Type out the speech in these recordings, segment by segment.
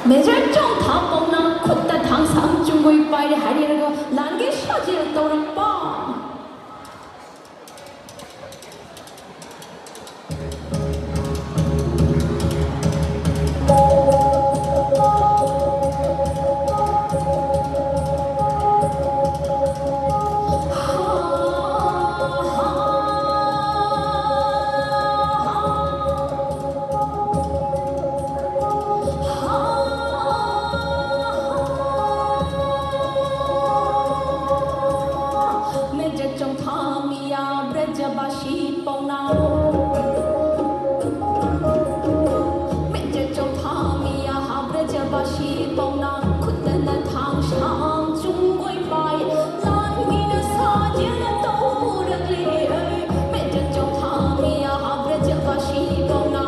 매절 좀 다뽕나 콧다 당상 중고이 빨리 하리라고 난게 사지를 떠오르빠 Bashi Pona Mẹ trong thami ya habre jabashi Pona Kutana thang shang chung goi pai Lan mina sa jia to rakle Mẹ trong thami ya habre jabashi Pona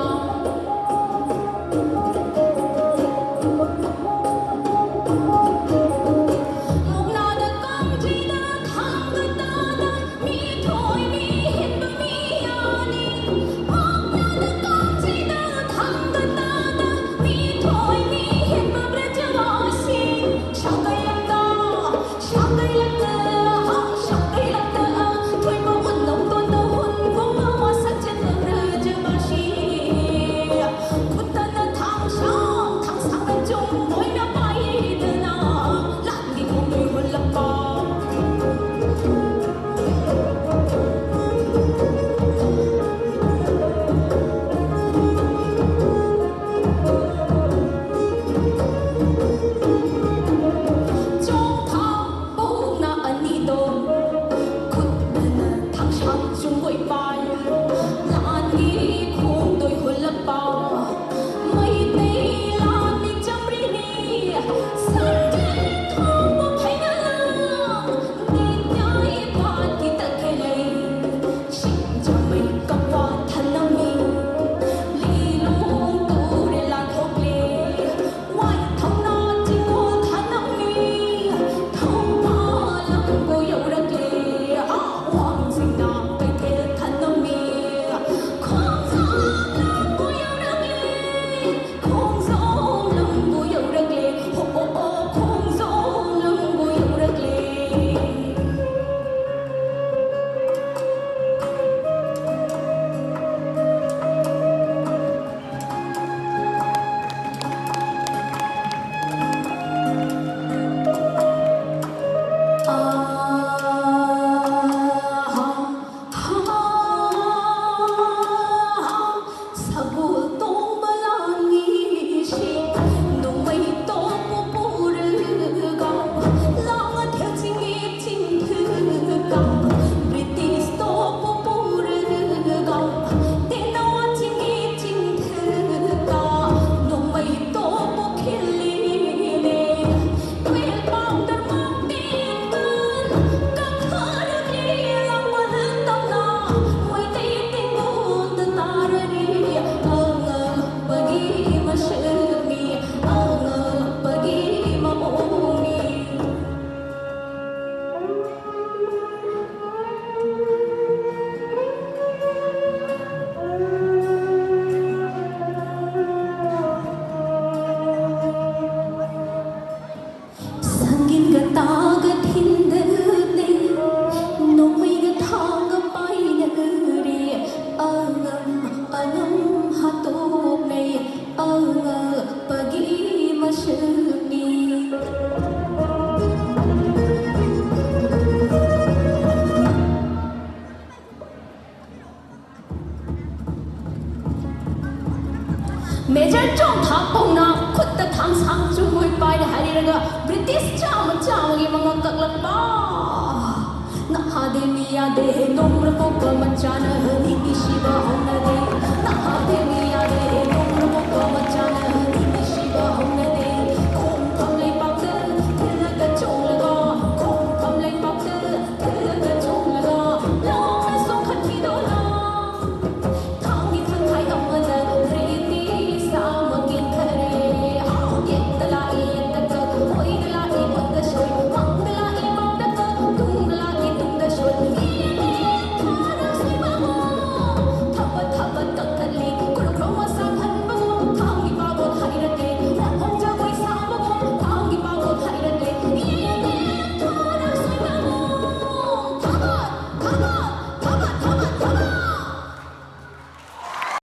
매절 좀 다뽕나 콧다 당상 중고이 빨리 하리라고 브리티스 짜마기 mga kaklapa Nahademiya de nomra ko kamanchana Niki shiba honade Nahademiya de